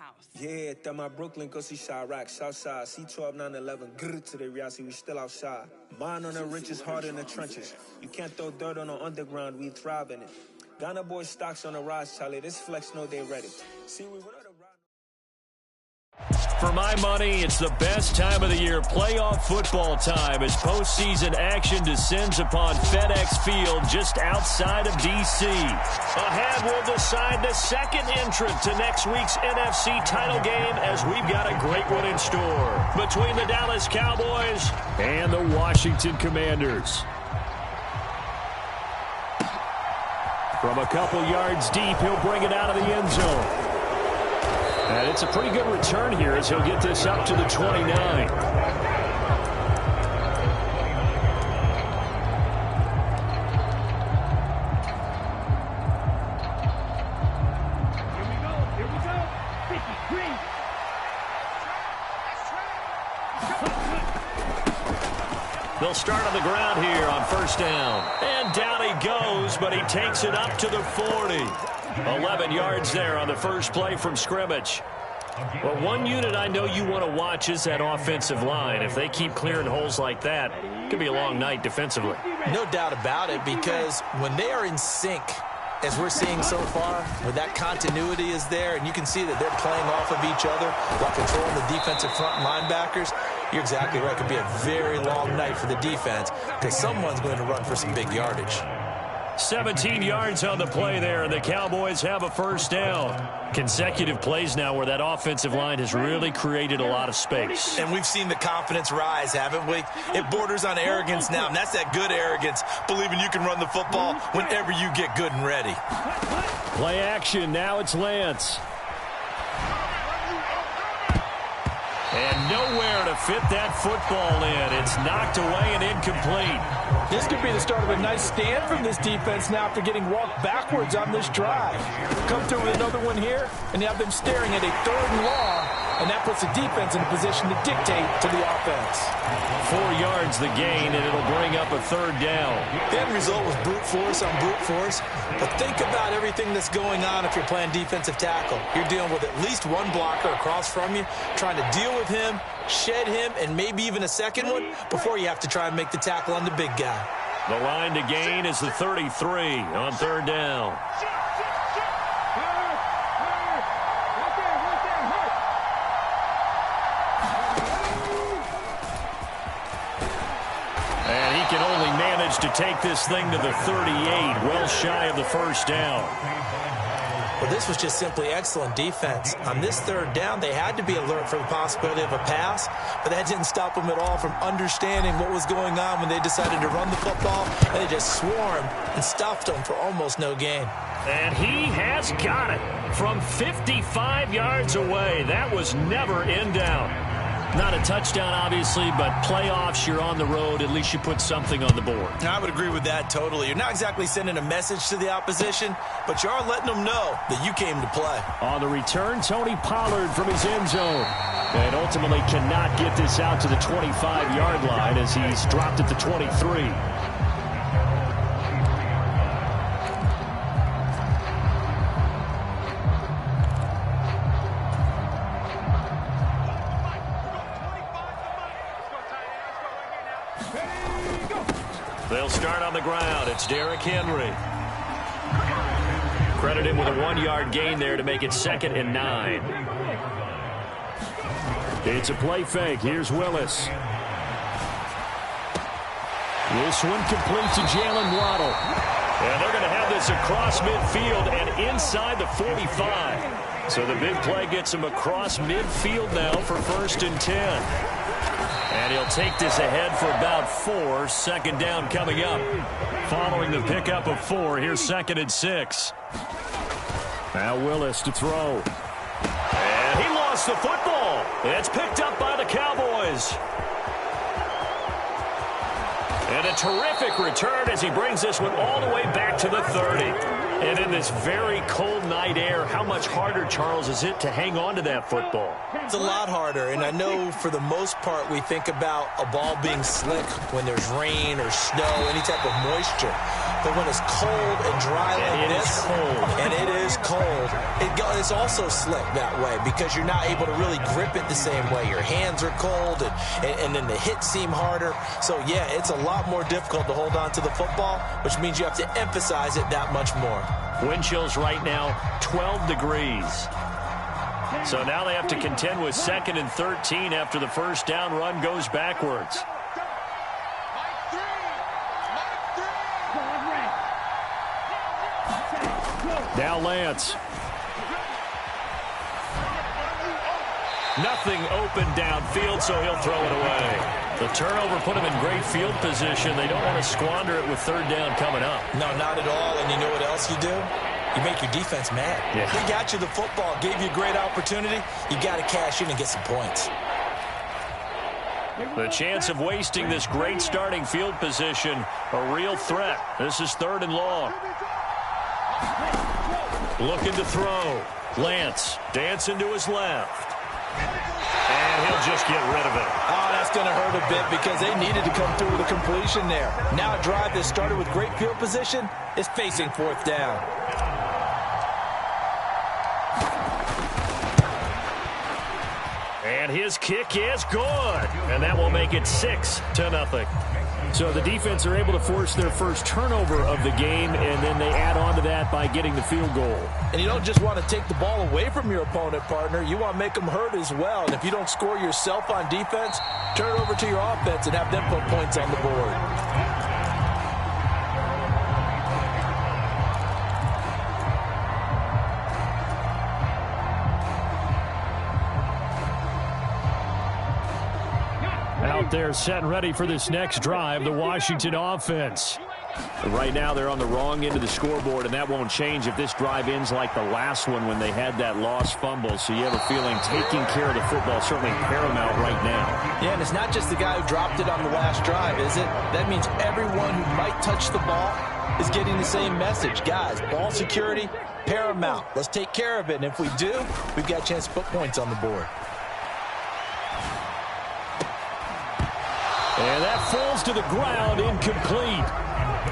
house. Yeah, that my Brooklyn, go see Chirac, Southside, C12, 911, grrr to the reality, we still outside. Mine on the richest, heart in the trenches. You can't throw dirt on the underground, we thrive in it. Ghana boy stocks on the rise, Charlie, this flex know they ready. See, we went on the ride. For my money, it's the best time of the year, playoff football time, as postseason action descends upon FedEx Field just outside of D.C. Ahead, we'll decide the second entrant to next week's NFC title game, as we've got a great one in store between the Dallas Cowboys and the Washington Commanders. From a couple yards deep, he'll bring it out of the end zone. And it's a pretty good return here as he'll get this up to the 29. They'll start on the ground here on first down. And down he goes, but he takes it up to the 40. 11 yards there on the first play from scrimmage. Well, one unit I know you want to watch is that offensive line. If they keep clearing holes like that, it could be a long night defensively. No doubt about it, because when they are in sync, as we're seeing so far, where that continuity is there, and you can see that they're playing off of each other while controlling the defensive front linebackers, you're exactly right. It could be a very long night for the defense because someone's going to run for some big yardage. 17 yards on the play there, and the Cowboys have a first down. Consecutive plays now where that offensive line has really created a lot of space. And we've seen the confidence rise, haven't we? It borders on arrogance now, and that's that good arrogance, believing you can run the football whenever you get good and ready. Play action, now it's Lance. And nowhere to fit that football in. It's knocked away and incomplete. This could be the start of a nice stand from this defense now after getting walked backwards on this drive. Come through with another one here, and you have them staring at a 3rd and long, and that puts the defense in a position to dictate to the offense. 4 yards the gain, and it'll bring up a 3rd down. The end result was brute force on brute force, but think about everything that's going on if you're playing defensive tackle. You're dealing with at least one blocker across from you, trying to deal with him, shed him, and maybe even a second one before you have to try and make the tackle on the big guy. The line to gain is the 33 on 3rd down. And he can only manage to take this thing to the 38, well shy of the first down. Well, this was just simply excellent defense. On this 3rd down, they had to be alert for the possibility of a pass, but that didn't stop them at all from understanding what was going on when they decided to run the football, and they just swarmed and stuffed them for almost no gain. And he has got it from 55 yards away. That was never in down. Not a touchdown, obviously, but playoffs, you're on the road. At least you put something on the board. I would agree with that totally. You're not exactly sending a message to the opposition, but you are letting them know that you came to play. On the return, Tony Pollard from his end zone. And ultimately cannot get this out to the 25-yard line as he's dropped at the 23. They'll start on the ground. It's Derrick Henry. Credit him with a 1-yard gain there to make it 2nd and 9. It's a play fake. Here's Willis. This one complete to Jalen Waddle. And they're going to have this across midfield and inside the 45. So the big play gets him across midfield now for 1st and 10. And he'll take this ahead for about 4. 2nd down coming up. Following the pickup of 4, here's 2nd and 6. Now Willis to throw. And he lost the football. It's picked up by the Cowboys. And a terrific return as he brings this one all the way back to the 30. And in this very cold night air, how much harder, Charles, is it to hang on to that football? It's a lot harder, and I know for the most part we think about a ball being slick when there's rain or snow, any type of moisture. But when it's cold and dry like this, and it is cold, it's also slick that way because you're not able to really grip it the same way. Your hands are cold, and then the hits seem harder. So, yeah, it's a lot more difficult to hold on to the football, which means you have to emphasize it that much more. Wind chills right now, 12 degrees. So now they have to contend with 2nd and 13 after the first down run goes backwards. Now Lance. Nothing open downfield, so he'll throw it away. The turnover put him in great field position. They don't want to squander it with 3rd down coming up. No, not at all. And you know what else you do? You make your defense mad. Yeah. They got you the football, gave you a great opportunity. You got to cash in and get some points. The chance of wasting this great starting field position, a real threat. This is 3rd and long. Looking to throw. Lance dancing to his left. And he'll just get rid of it. Oh, that's going to hurt a bit because they needed to come through with a completion there. Now a drive that started with great field position is facing 4th down. And his kick is good. And that will make it 6-0. So the defense are able to force their first turnover of the game, and then they add on to that by getting the field goal. And you don't just want to take the ball away from your opponent, partner. You want to make them hurt as well. And if you don't score yourself on defense, turn it over to your offense and have them put points on the board. Out there set and ready for this next drive, the Washington offense. Right now they're on the wrong end of the scoreboard, and that won't change if this drive ends like the last one when they had that lost fumble. So you have a feeling taking care of the football is certainly paramount right now. Yeah, and it's not just the guy who dropped it on the last drive, is it? That means everyone who might touch the ball is getting the same message. Guys, ball security, paramount. Let's take care of it, and if we do, we've got a chance to put points on the board. And that falls to the ground, incomplete.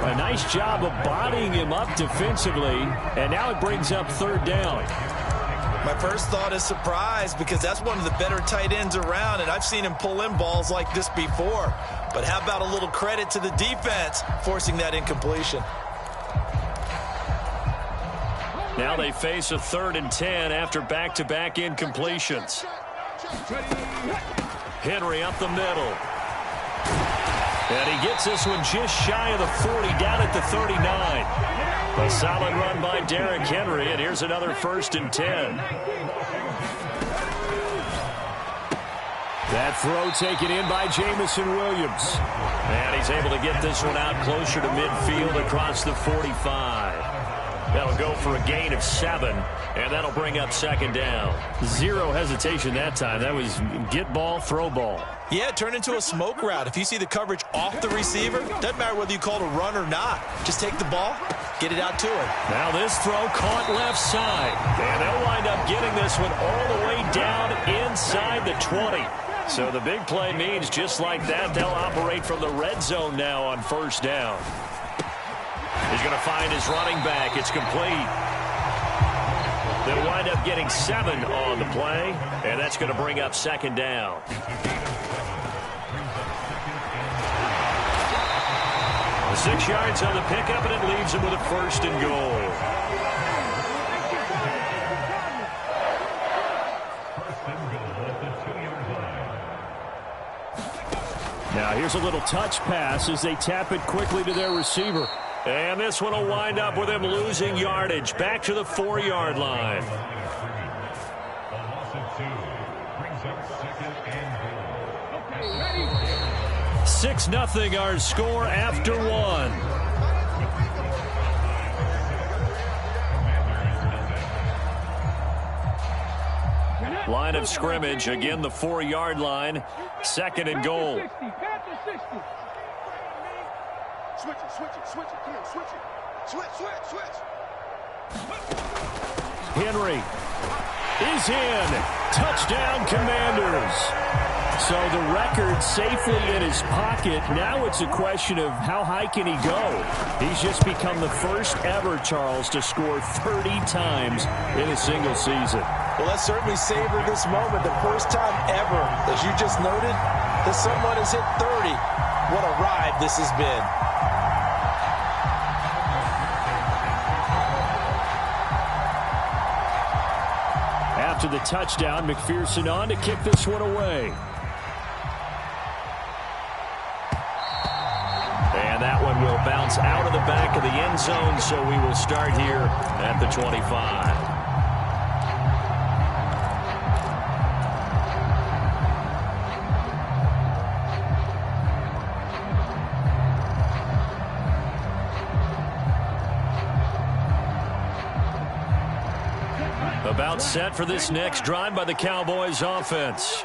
A nice job of bodying him up defensively, and now it brings up 3rd down. My first thought is surprise because that's one of the better tight ends around, and I've seen him pull in balls like this before. But how about a little credit to the defense forcing that incompletion? Now they face a 3rd and 10 after back-to-back incompletions. Henry up the middle. And he gets this one just shy of the 40, down at the 39. A solid run by Derrick Henry, and here's another 1st and 10. That throw taken in by Jamison Williams. And he's able to get this one out closer to midfield across the 45. That'll go for a gain of 7, and that'll bring up 2nd down. Zero hesitation that time. That was get ball, throw ball. Yeah, turn into a smoke route. If you see the coverage off the receiver, doesn't matter whether you call it a run or not. Just take the ball, get it out to him. Now this throw caught left side. And they'll wind up getting this one all the way down inside the 20. So the big play means just like that, they'll operate from the red zone now on 1st down. He's going to find his running back. It's complete. They'll wind up getting 7 on the play, and that's going to bring up 2nd down. The 6 yards on the pickup, and it leaves him with a 1st and goal. Now here's a little touch pass as they tap it quickly to their receiver. And this one will wind up with him losing yardage back to the 4-yard line. 6-0 our score after 1. Line of scrimmage, again the 4-yard line, 2nd and goal. Switch it, come on, switch it. Switch. Henry is in. Touchdown, Commanders. So the record safely in his pocket. Now it's a question of how high can he go. He's just become the first ever, Charles, to score 30 times in a single season. Well, let's certainly savor this moment. The first time ever, as you just noted, that someone has hit 30. What a ride this has been. After the touchdown, McPherson on to kick this one away. And that one will bounce out of the back of the end zone, so we will start here at the 25. About set for this next drive by the Cowboys offense.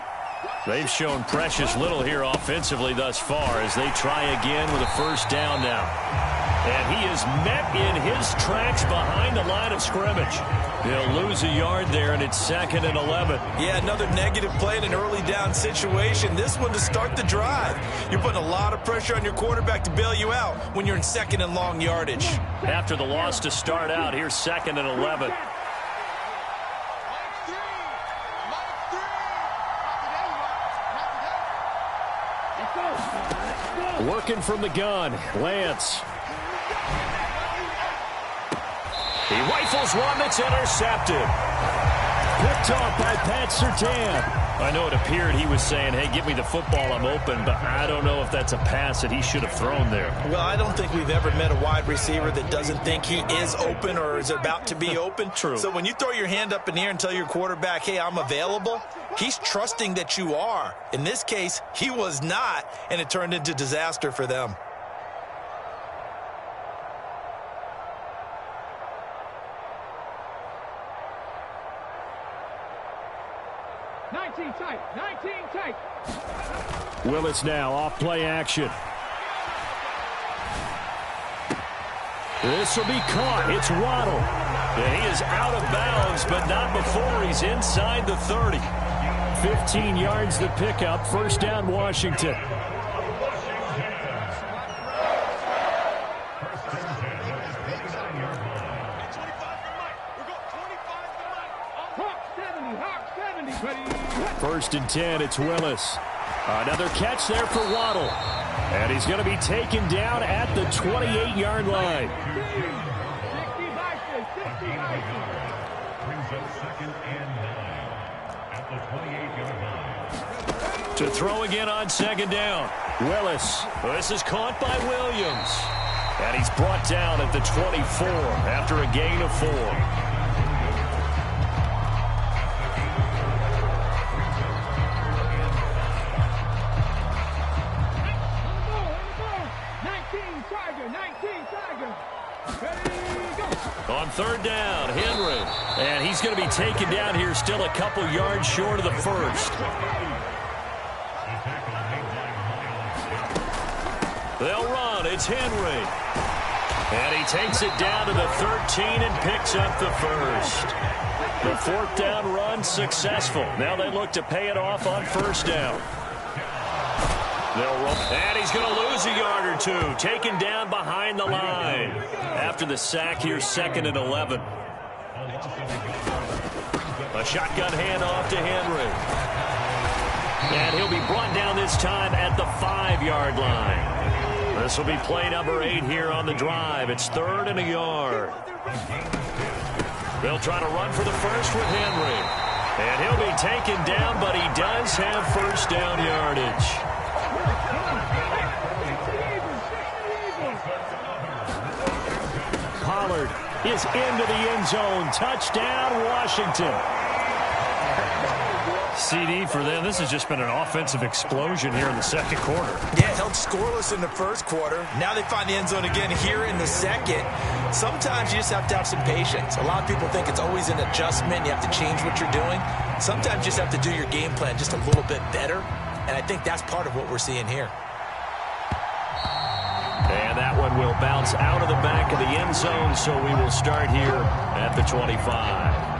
They've shown precious little here offensively thus far as they try again with a first down now. And he is met in his tracks behind the line of scrimmage. He'll lose a yard there, and it's 2nd and 11. Yeah, another negative play in an early down situation. This one to start the drive. You're putting a lot of pressure on your quarterback to bail you out when you're in 2nd and long yardage. After the loss to start out, here's 2nd and 11. Working from the gun, Lance. He rifles one that's intercepted. Picked off by Pat Surtain. I know it appeared he was saying, hey, give me the football, I'm open, but I don't know if that's a pass that he should have thrown there. Well, I don't think we've ever met a wide receiver that doesn't think he is open or is about to be open. True. So when you throw your hand up in the air and tell your quarterback, hey, I'm available, he's trusting that you are. In this case, he was not, and it turned into disaster for them. Willis now off play action. This will be caught. It's Waddle. And he is out of bounds, but not before he's inside the 30. 15 yards the pickup. First down, Washington. First and 10, it's Willis. Another catch there for Waddle. And he's going to be taken down at the 28-yard line. To throw again on 2nd down. Willis. This is caught by Williams. And he's brought down at the 24 after a gain of 4. On 3rd down, Henry. And he's going to be taken down here still a couple yards short of the first. They'll run. It's Henry. And he takes it down to the 13 and picks up the first. The 4th down run successful. Now they look to pay it off on 1st down. They'll roll. And he's going to lose a yard or two. Taken down behind the line. After the sack, here's 2nd and 11. A shotgun handoff to Henry. And he'll be brought down this time at the 5-yard line. This will be play number 8 here on the drive. It's 3rd and a yard. They'll try to run for the first with Henry. And he'll be taken down, but he does have first down yardage. Pollard is into the end zone. Touchdown, Washington. CD for them. This has just been an offensive explosion here in the 2nd quarter. Yeah, held scoreless in the 1st quarter. Now they find the end zone again here in the 2nd. Sometimes you just have to have some patience. A lot of people think it's always an adjustment. You have to change what you're doing. Sometimes you just have to do your game plan just a little bit better. And I think that's part of what we're seeing here. And that one will bounce out of the back of the end zone, so we will start here at the 25.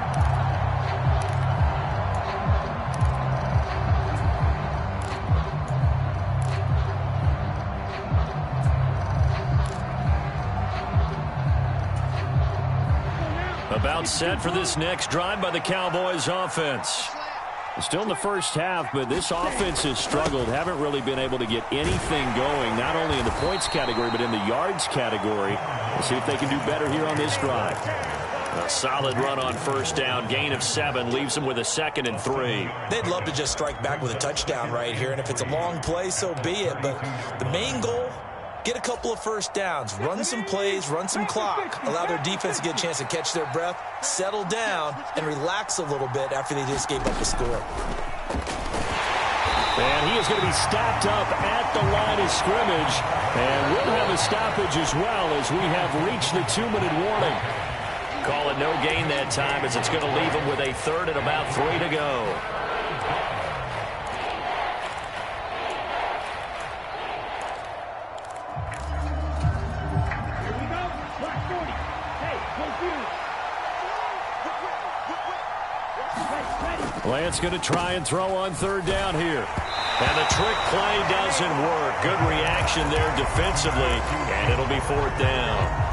About set for this next drive by the Cowboys offense. Still in the first half, but this offense has struggled. Haven't really been able to get anything going, not only in the points category, but in the yards category. We'll see if they can do better here on this drive. A solid run on first down. Gain of 7 leaves them with a 2nd and 3. They'd love to just strike back with a touchdown right here, and if it's a long play, so be it. But the main goal, get a couple of first downs, run some plays, run some clock, allow their defense to get a chance to catch their breath, settle down, and relax a little bit after they just gave up a score. And he is going to be stopped up at the line of scrimmage. And we'll have a stoppage as well as we have reached the 2-minute warning. Call it no gain that time as it's going to leave him with a 3rd and about 3 to go. Lance going to try and throw on 3rd down here. And the trick play doesn't work. Good reaction there defensively, and it'll be 4th down.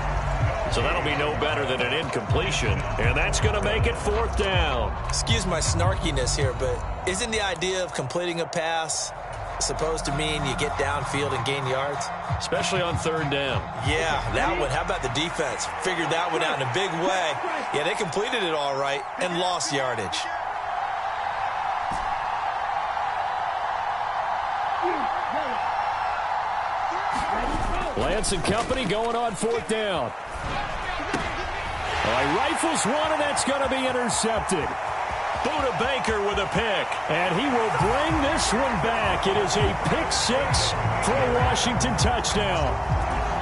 So that'll be no better than an incompletion, and that's going to make it 4th down. Excuse my snarkiness here, but isn't the idea of completing a pass supposed to mean you get downfield and gain yards? Especially on 3rd down. Yeah, that one. How about the defense? Figured that one out in a big way. Yeah, they completed it all right and lost yardage. Lance and company going on 4th down. He rifles one, and that's going to be intercepted. Buda Baker with a pick. And he will bring this one back. It is a pick 6 for a Washington touchdown.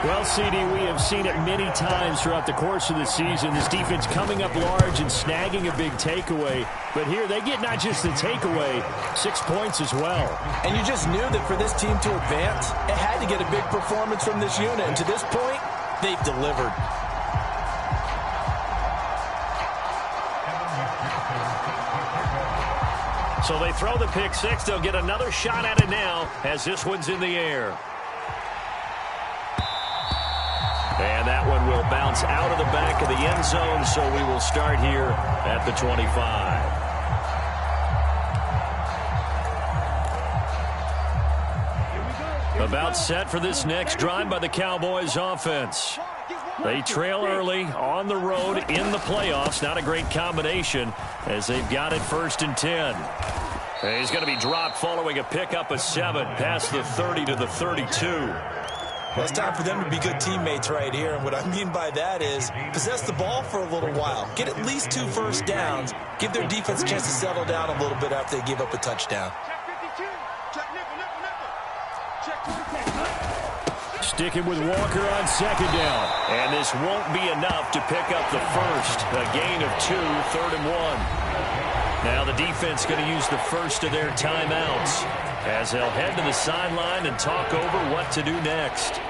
Well, CD, we have seen it many times throughout the course of the season. This defense coming up large and snagging a big takeaway. But here they get not just the takeaway, 6 points as well. And you just knew that for this team to advance, it had to get a big performance from this unit. And to this point, they've delivered. So they throw the pick 6. They'll get another shot at it now as this one's in the air. And that one will bounce out of the back of the end zone, so we will start here at the 25. About set for this next drive by the Cowboys offense. They trail early on the road in the playoffs. Not a great combination as they've got it 1st and 10. And he's going to be dropped following a pickup of 7 past the 30 to the 32. Well, it's time for them to be good teammates right here. And what I mean by that is possess the ball for a little while. Get at least 2 first downs. Give their defense a chance to settle down a little bit after they give up a touchdown. Sticking with Walker on 2nd down. And this won't be enough to pick up the first. A gain of 2, 3rd and 1. Now the defense going to use the first of their timeouts as they'll head to the sideline and talk over what to do next.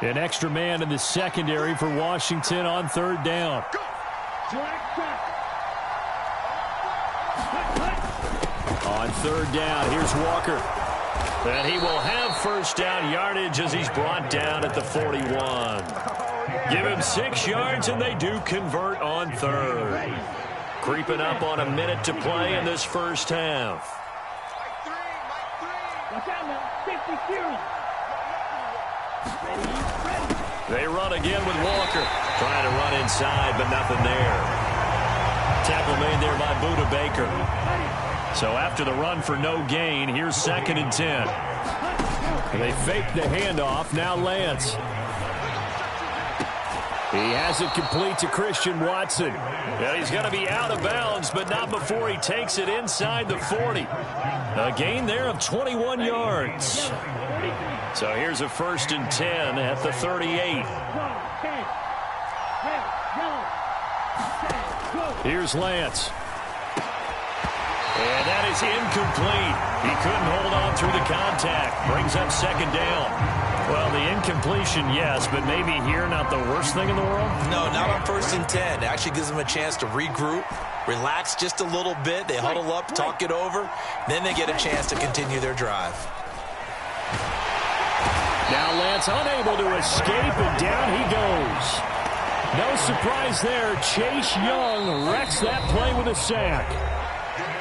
An extra man in the secondary for Washington on 3rd down. On 3rd down, here's Walker. And he will have first down yardage as he's brought down at the 41. Give him 6 yards, and they do convert on 3rd. Creeping up on a minute to play in this first half. They run again with Walker. Trying to run inside, but nothing there. Tackle made there by Buda Baker. So after the run for no gain, here's 2nd and 10. And they fake the handoff. Now Lance. He has it complete to Christian Watson. And he's going to be out of bounds, but not before he takes it inside the 40. A gain there of 21 yards. So here's a 1st and 10 at the 38. Here's Lance. And that is incomplete. He couldn't hold on through the contact. Brings up 2nd down. Well, the incompletion, yes, but maybe here not the worst thing in the world? No, not on 1st and 10. It actually gives them a chance to regroup, relax just a little bit. They huddle up, talk it over. Then they get a chance to continue their drive. Now Lance unable to escape, and down he goes. No surprise there. Chase Young wrecks that play with a sack.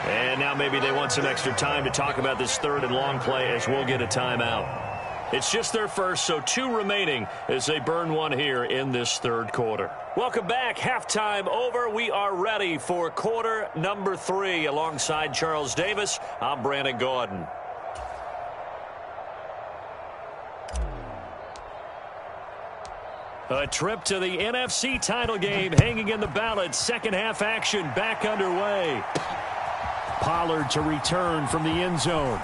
And now maybe they want some extra time to talk about this third and long play as we'll get a timeout. It's just their first, so 2 remaining as they burn one here in this third quarter. Welcome back. Halftime over. We are ready for quarter number 3. Alongside Charles Davis, I'm Brandon Gaudin. A trip to the NFC title game hanging in the balance. Second half action back underway. Pollard to return from the end zone.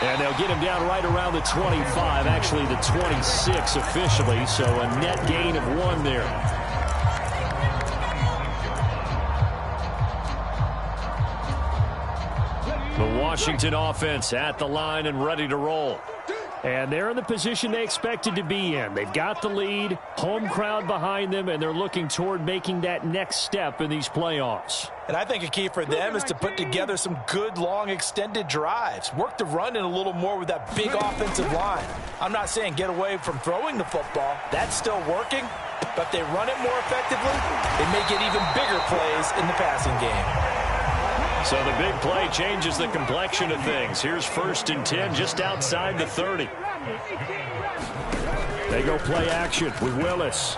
And they'll get him down right around the 25, actually the 26 officially, so a net gain of 1 there. The Washington offense at the line and ready to roll. And they're in the position they expected to be in. They've got the lead, home crowd behind them, and they're looking toward making that next step in these playoffs. And I think a key for them is to put together some good, long, extended drives. Work the run in a little more with that big offensive line. I'm not saying get away from throwing the football. That's still working. But if they run it more effectively, they may get even bigger plays in the passing game. So the big play changes the complexion of things. Here's 1st and 10 just outside the 30. They go play action with Willis.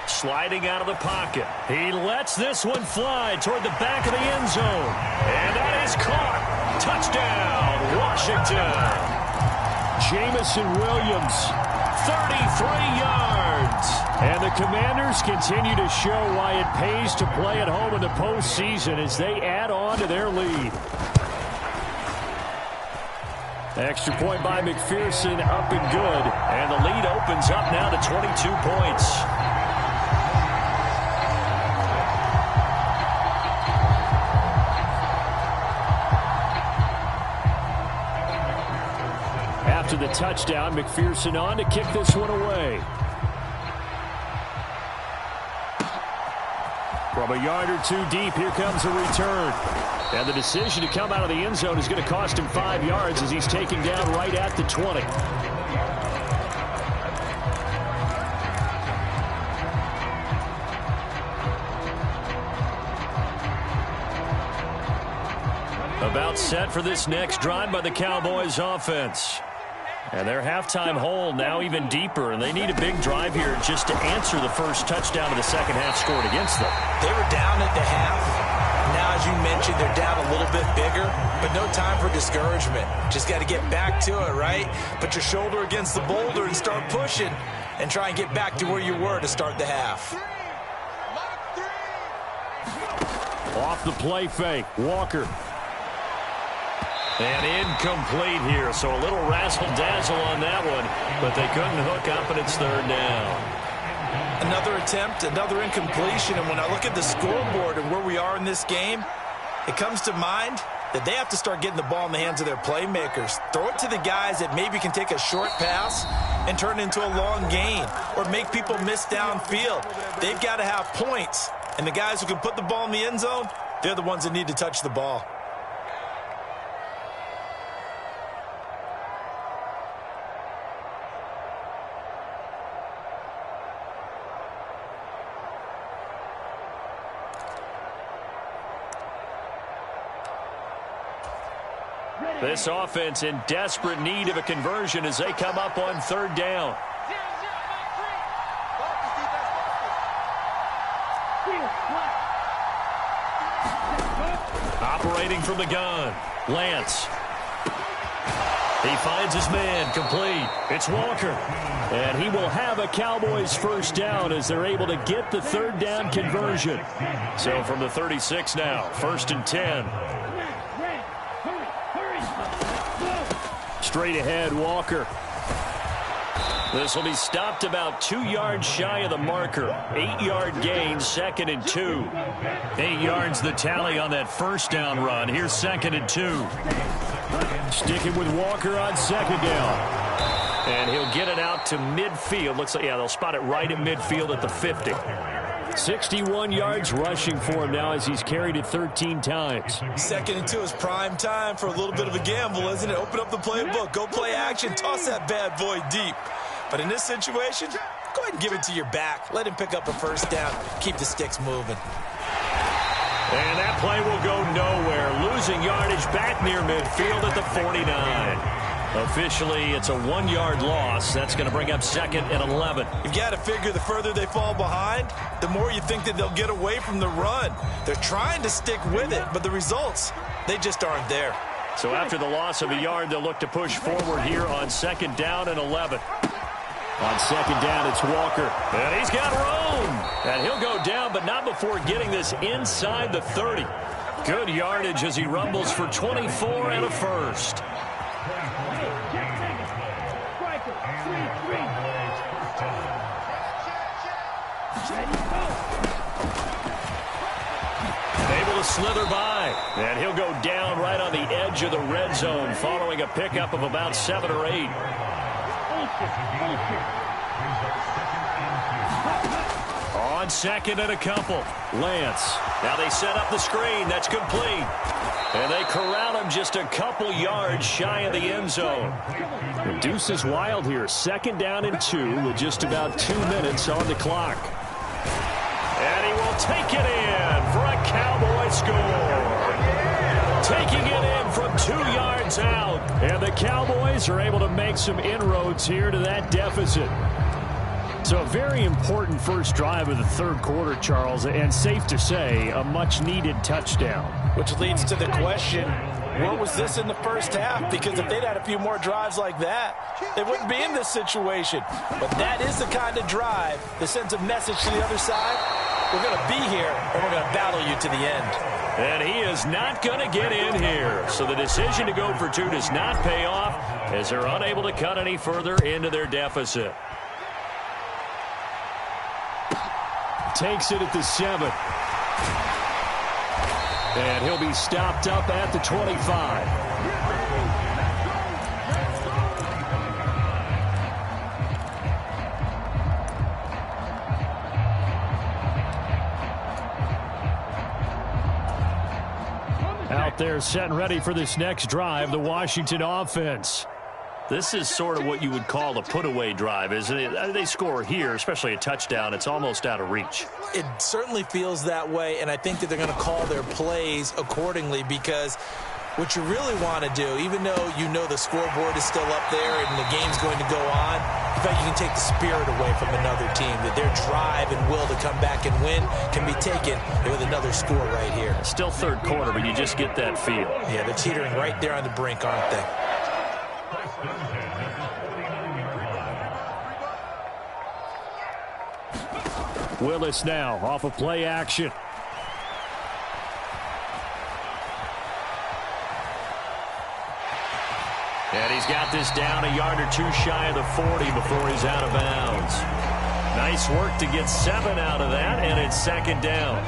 Sliding out of the pocket. He lets this one fly toward the back of the end zone. And that is caught. Touchdown, Washington. Jamison Williams, 33 yards. And the Commanders continue to show why it pays to play at home in the postseason as they add on to their lead. Extra point by McPherson, up and good. And the lead opens up now to 22 points. After the touchdown, McPherson on to kick this one away. From a yard or 2 deep, here comes a return. And the decision to come out of the end zone is going to cost him 5 yards as he's taken down right at the 20. About set for this next drive by the Cowboys offense. And their halftime hole now even deeper, and they need a big drive here just to answer the first touchdown of the second half scored against them. They were down at the half. Now, as you mentioned, they're down a little bit bigger, but no time for discouragement. Just got to get back to it, right? Put your shoulder against the boulder and start pushing and try and get back to where you were to start the half. Off the play fake, Walker. And incomplete here, so a little razzle-dazzle on that one, but they couldn't hook up, and it's 3rd down. Another attempt, another incompletion, and when I look at the scoreboard and where we are in this game, it comes to mind that they have to start getting the ball in the hands of their playmakers. Throw it to the guys that maybe can take a short pass and turn it into a long gain or make people miss downfield. They've got to have points, and the guys who can put the ball in the end zone, they're the ones that need to touch the ball. This offense in desperate need of a conversion as they come up on 3rd down. Operating from the gun, Lance. He finds his man, complete. It's Walker. And he will have a Cowboys first down as they're able to get the 3rd down conversion. So from the 36 now, 1st and 10. Straight ahead, Walker. This will be stopped about 2 yards shy of the marker. 8-yard gain, 2nd and 2. 8 yards the tally on that first down run. Here's 2nd and 2. Sticking with Walker on 2nd down. And he'll get it out to midfield. Looks like, yeah, they'll spot it right at midfield at the 50. 61 yards rushing for him now as he's carried it 13 times. 2nd and 2 is prime time for a little bit of a gamble, isn't it? Open up the playbook. Go play action. Toss that bad boy deep. But in this situation, go ahead and give it to your back. Let him pick up a first down. Keep the sticks moving. And that play will go nowhere. Losing yardage back near midfield at the 49. Officially, it's a 1-yard loss. That's going to bring up 2nd and 11. You've got to figure the further they fall behind, the more you think that they'll get away from the run. They're trying to stick with it, but the results, they just aren't there. So after the loss of a yard, they'll look to push forward here on 2nd down and 11. On 2nd down, it's Walker. And he's got room. And he'll go down, but not before getting this inside the 30. Good yardage as he rumbles for 24 and a first. Able to slither by. And he'll go down right on the edge of the red zone following a pickup of about 7 or 8. On 2nd and a couple. Lance. Now they set up the screen. That's complete. And they corral him just a couple yards shy of the end zone. The deuce is wild here. 2nd down and 2 with just about 2 minutes on the clock. And he will take it in for a Cowboy score. Taking it in from 2 yards out. And the Cowboys are able to make some inroads here to that deficit. So a very important first drive of the 3rd quarter, Charles, and safe to say, a much-needed touchdown. Which leads to the question, where was this in the first half? Because if they'd had a few more drives like that, they wouldn't be in this situation. But that is the kind of drive that sends a message to the other side. We're going to be here, and we're going to battle you to the end. And he is not going to get in here. So the decision to go for 2 does not pay off as they're unable to cut any further into their deficit. Takes it at the 7. And he'll be stopped up at the 25. Out there set and ready for this next drive, the Washington offense. This is sort of what you would call a put-away drive, isn't it? They score here, especially a touchdown. It's almost out of reach. It certainly feels that way, and I think that they're going to call their plays accordingly because what you really want to do, even though you know the scoreboard is still up there and the game's going to go on, in fact, you can take the spirit away from another team, that their drive and will to come back and win can be taken with another score right here. Still 3rd quarter, but you just get that feel. Yeah, they're teetering right there on the brink, aren't they? Willis now off of play action. And he's got this down a yard or 2 shy of the 40 before he's out of bounds. Nice work to get 7 out of that, and it's 2nd down.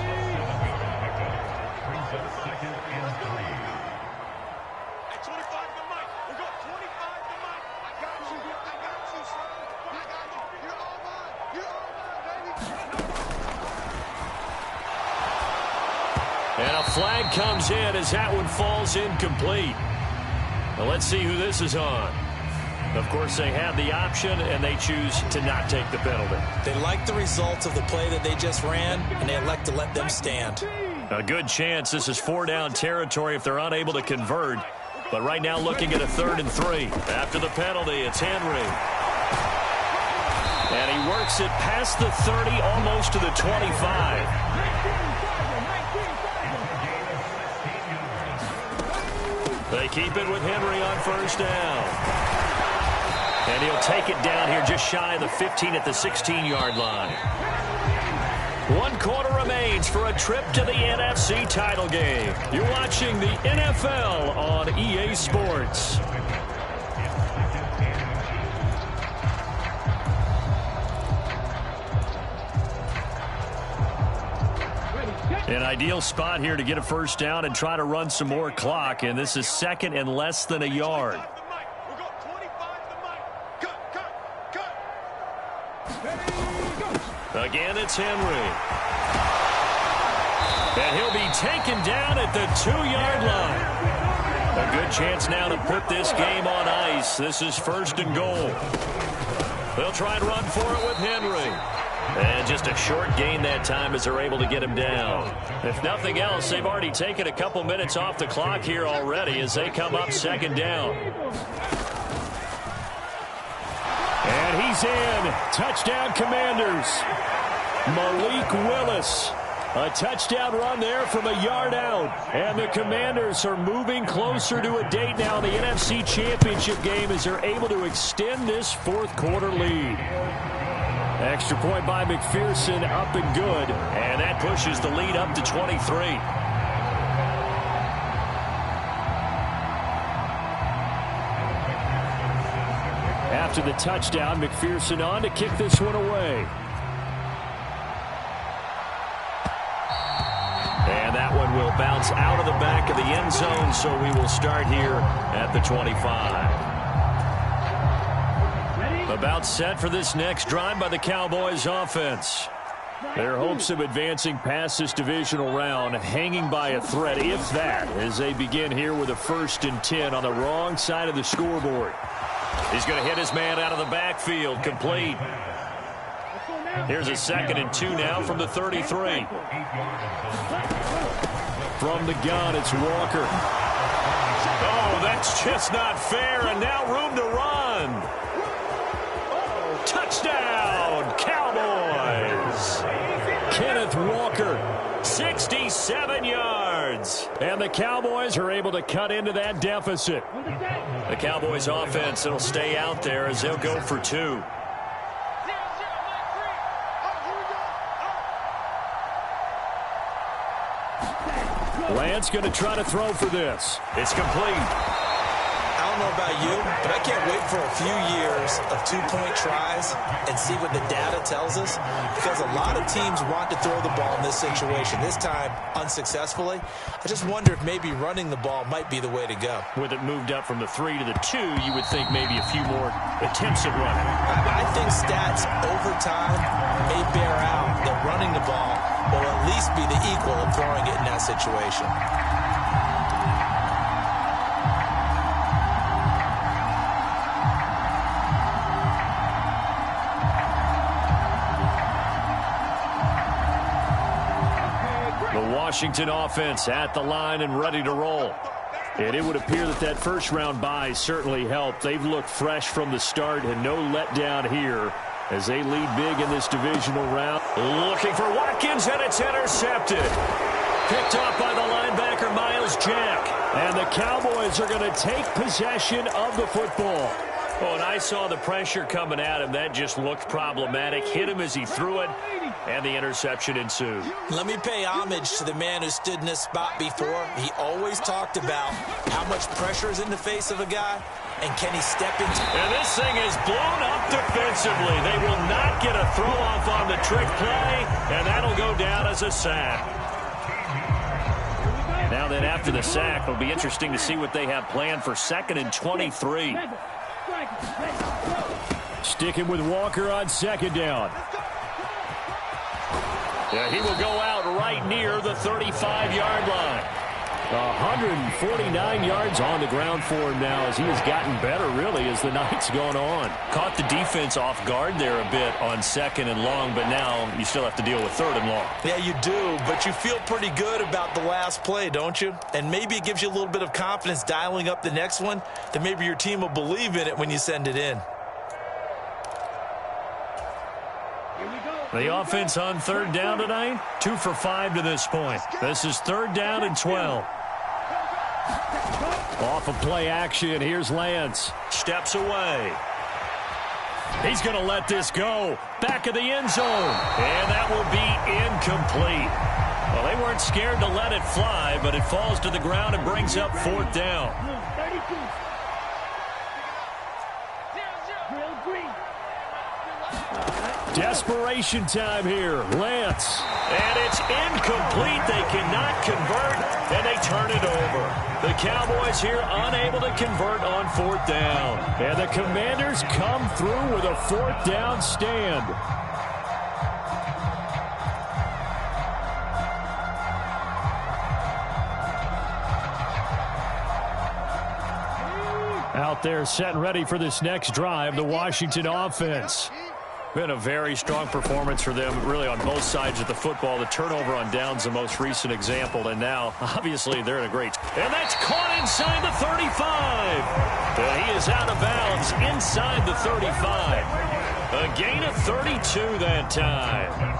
And a flag comes in as that one falls incomplete. Well, let's see who this is on. Of course, they had the option, and they choose to not take the penalty. They like the results of the play that they just ran, and they elect to let them stand. A good chance this is 4-down territory if they're unable to convert. But right now looking at a 3rd and 3. After the penalty, it's Henry. And he works it past the 30, almost to the 25. They keep it with Henry on 1st down. And he'll take it down here just shy of the 15 at the 16-yard line. 1 quarter remains for a trip to the NFC title game. You're watching the NFL on EA Sports. An ideal spot here to get a first down and try to run some more clock, and this is 2nd and less than a yard. Again, it's Henry. And he'll be taken down at the 2-yard line. A good chance now to put this game on ice. This is 1st and goal. They'll try and run for it with Henry. And just a short gain that time as they're able to get him down. If nothing else, they've already taken a couple minutes off the clock here already as they come up 2nd down. And he's in. Touchdown, Commanders. Malik Willis. A touchdown run there from a yard out. And the Commanders are moving closer to a date now in the NFC Championship game as they're able to extend this 4th quarter lead. Extra point by McPherson, up and good. And that pushes the lead up to 23. After the touchdown, McPherson on to kick this one away. And that one will bounce out of the back of the end zone, so we will start here at the 25. About set for this next drive by the Cowboys offense. Their hopes of advancing past this divisional round hanging by a thread, if that, as they begin here with a 1st and 10 on the wrong side of the scoreboard. He's going to hit his man out of the backfield, complete. Here's a 2nd and 2 now from the 33. From the gun, it's Walker. Oh, that's just not fair, and now room to run. Touchdown, Cowboys. Kenneth Walker. 67 yards. And the Cowboys are able to cut into that deficit. The Cowboys offense, it'll stay out there as they'll go for 2. Lance going to try to throw for this. It's complete. I don't know about you, but I can't wait for a few years of 2-point tries and see what the data tells us, because a lot of teams want to throw the ball in this situation, this time unsuccessfully. I just wonder if maybe running the ball might be the way to go. With it moved up from the 3 to the 2, you would think maybe a few more attempts at running. I think stats over time may bear out that running the ball will at least be the equal of throwing it in that situation. Washington offense at the line and ready to roll. And it would appear that that first-round bye certainly helped. They've looked fresh from the start and no letdown here as they lead big in this divisional round. Looking for Watkins, and it's intercepted. Picked off by the linebacker, Miles Jack. And the Cowboys are going to take possession of the football. Oh, and I saw the pressure coming at him. That just looked problematic. Hit him as he threw it, and the interception ensued. Let me pay homage to the man who stood in this spot before. He always talked about how much pressure is in the face of a guy, and can he step into it. And this thing is blown up defensively. They will not get a throw-off on the trick play, and that'll go down as a sack. Now then, after the sack, it'll be interesting to see what they have planned for 2nd and 23. Sticking with Walker on 2nd down. Yeah, he will go out right near the 35-yard line. 149 yards on the ground for him now as he has gotten better, really, as the night's gone on. Caught the defense off guard there a bit on 2nd and long, but now you still have to deal with 3rd and long. Yeah, you do, but you feel pretty good about the last play, don't you? And maybe it gives you a little bit of confidence dialing up the next one, that maybe your team will believe in it when you send it in. The offense on 3rd down tonight, 2 for 5 to this point. This is 3rd down and 12. Off of play action, here's Lance. Steps away. He's going to let this go. Back of the end zone. And that will be incomplete. Well, they weren't scared to let it fly, but it falls to the ground and brings up 4th down. Desperation time here. Lance. And it's incomplete. They cannot convert, and they turn it over. The Cowboys here unable to convert on 4th down. And the Commanders come through with a 4th down stand. out there setting ready for this next drive, the Washington offense. Been a very strong performance for them, really, on both sides of the football. The turnover on downs, the most recent example, and now, obviously, they're in a great... And that's caught inside the 35. And he is out of bounds inside the 35. A gain of 32 that time.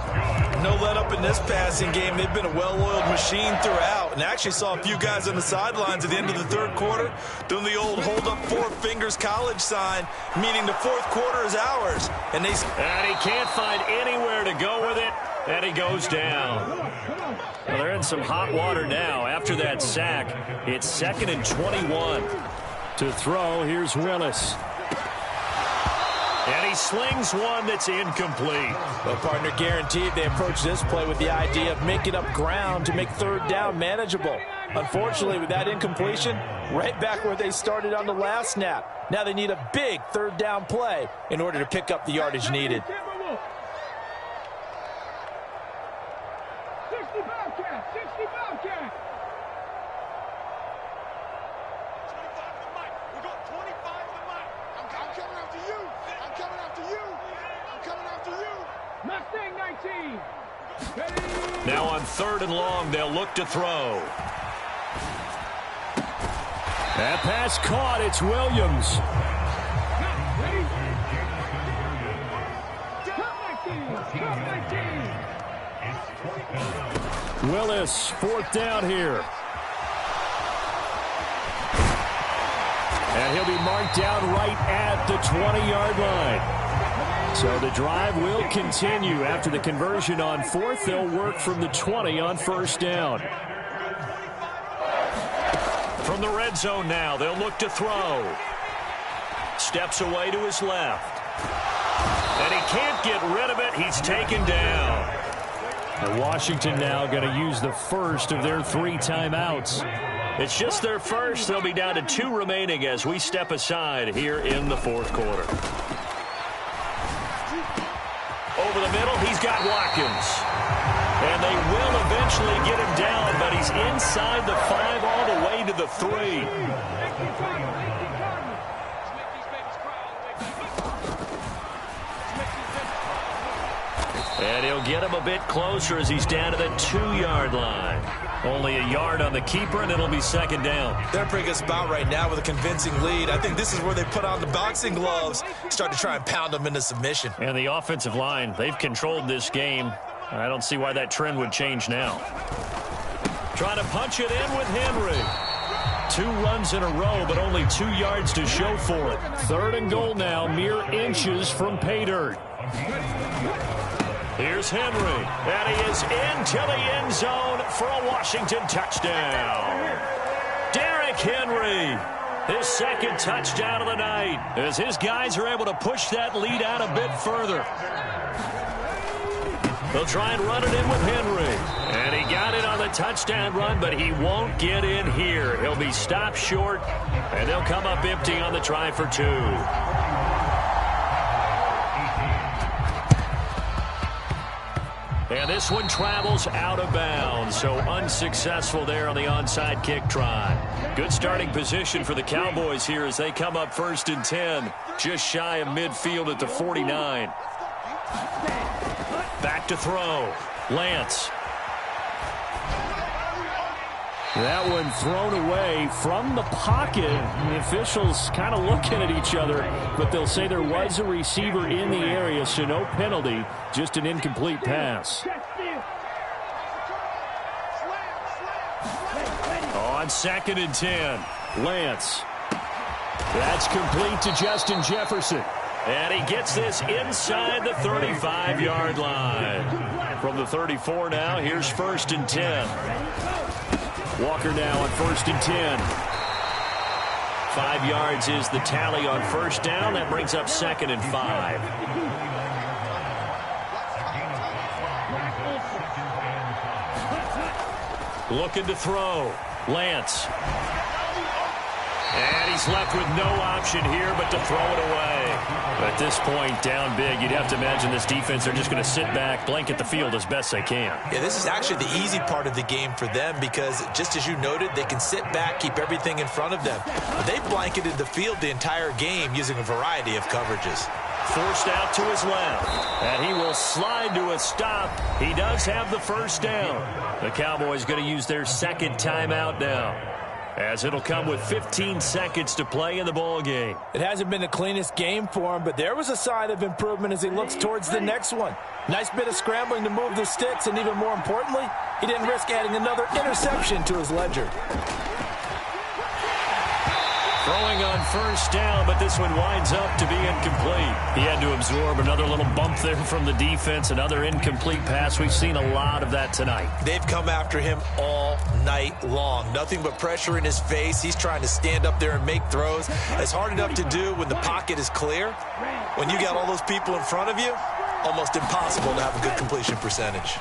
No let up in this passing game. They've been a well-oiled machine throughout. And actually saw a few guys on the sidelines at the end of the third quarter doing the old hold up four fingers college sign, meaning the fourth quarter is ours. And he can't find anywhere to go with it, and he goes down. Well, they're in some hot water now. After that sack, it's 2nd and 21. To throw, here's Willis. And he slings one that's incomplete. Well, partner, guaranteed they approach this play with the idea of making up ground to make third down manageable. Unfortunately, with that incompletion, right back where they started on the last snap. Now they need a big third down play in order to pick up the yardage needed. Now on 3rd and long, they'll look to throw. That pass caught. It's Williams. Willis, 4th down here. And he'll be marked down right at the 20-yard line. So the drive will continue. After the conversion on 4th, they'll work from the 20 on 1st down. From the red zone now, they'll look to throw. Steps away to his left. And he can't get rid of it. He's taken down. And Washington now going to use the first of their 3 timeouts. It's just their first. They'll be down to 2 remaining as we step aside here in the 4th quarter. Over the middle, he's got Watkins. And they will eventually get him down, but he's inside the 5 all the way to the 3. And he'll get him a bit closer as he's down to the 2-yard line. Only a yard on the keeper, and it'll be 2nd down. They're a pretty good spot right now with a convincing lead. I think this is where they put on the boxing gloves, start to try and pound them into submission. And the offensive line, they've controlled this game. I don't see why that trend would change now. Trying to punch it in with Henry. 2 runs in a row, but only 2 yards to show for it. 3rd and goal now, mere inches from pay dirt. Here's Henry, and he is into the end zone for a Washington touchdown. Derrick Henry, his 2nd touchdown of the night, as his guys are able to push that lead out a bit further. They'll try and run it in with Henry, and he got it on the touchdown run, but he won't get in here. He'll be stopped short, and they'll come up empty on the try for 2. And this one travels out of bounds, so unsuccessful there on the onside kick try. Good starting position for the Cowboys here as they come up 1st and 10, just shy of midfield at the 49. Back to throw. Lance. That one thrown away from the pocket. The officials kind of looking at each other, but they'll say there was a receiver in the area, so no penalty, just an incomplete pass. On 2nd and 10, Lance. That's complete to Justin Jefferson. and he gets this inside the 35-yard line. From the 34 now, here's 1st and 10. Walker now on 1st and 10. 5 yards is the tally on 1st down. That brings up 2nd and 5. Looking to throw. Lance. And he's left with no option here but to throw it away. A At this point, down big, you'd have to imagine this defense are just going to sit back, blanket the field as best they can. Yeah, this is actually the easy part of the game for them because, just as you noted, they can sit back, keep everything in front of them. But they've blanketed the field the entire game using a variety of coverages. Forced out to his left, and he will slide to a stop. He does have the first down. The Cowboys going to use their second timeout now, as it'll come with 15 seconds to play in the ball game. It hasn't been the cleanest game for him, but there was a sign of improvement as he looks towards the next one. Nice bit of scrambling to move the sticks, and even more importantly, he didn't risk adding another interception to his ledger. Throwing on first down, but this one winds up to be incomplete. He had to absorb another little bump there from the defense, another incomplete pass. We've seen a lot of that tonight. They've come after him all night long. Nothing but pressure in his face. He's trying to stand up there and make throws. It's hard enough to do when the pocket is clear. When you got all those people in front of you, almost impossible to have a good completion percentage.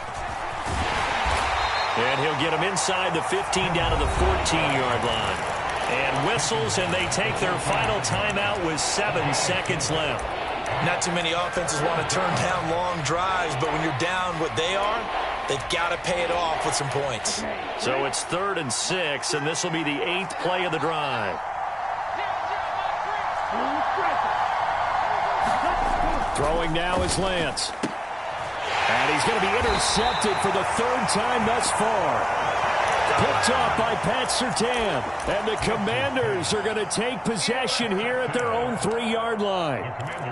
And he'll get him inside the 15 down to the 14-yard line. And whistles, and they take their final timeout with 7 seconds left. Not too many offenses want to turn down long drives, but when you're down what they are, they've got to pay it off with some points. So it's 3rd and 6, and this will be the 8th play of the drive. Throwing now is Lance. And he's going to be intercepted for the 3rd time thus far. Picked off by Pat Surtain. And the Commanders are going to take possession here at their own 3-yard line.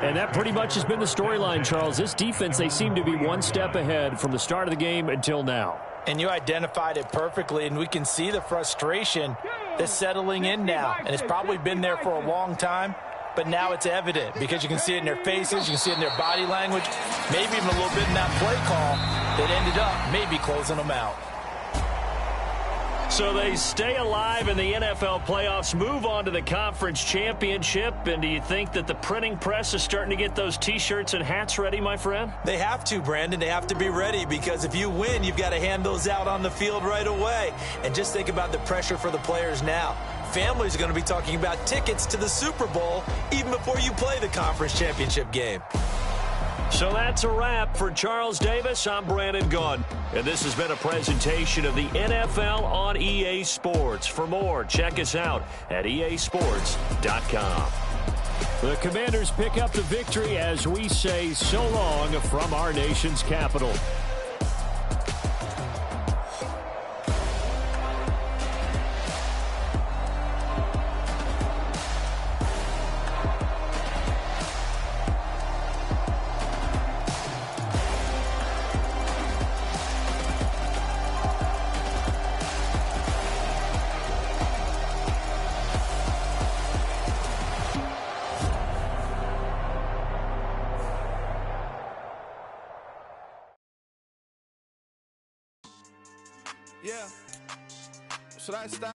And that pretty much has been the storyline, Charles. This defense, they seem to be one step ahead from the start of the game until now. And you identified it perfectly, and we can see the frustration that's settling in now. And it's probably been there for a long time, but now it's evident because you can see it in their faces, you can see it in their body language, maybe even a little bit in that play call that ended up maybe closing them out. So they stay alive in the NFL playoffs, move on to the conference championship. And do you think that the printing press is starting to get those T-shirts and hats ready, my friend? They have to, Brandon. They have to be ready because if you win, you've got to hand those out on the field right away. And just think about the pressure for the players now. Families are going to be talking about tickets to the Super Bowl even before you play the conference championship game. So that's a wrap for Charles Davis. I'm Brandon Gaudin, and this has been a presentation of the NFL on EA Sports. For more, check us out at easports.com. The Commanders pick up the victory as we say so long from our nation's capital. Yeah. Should I stop?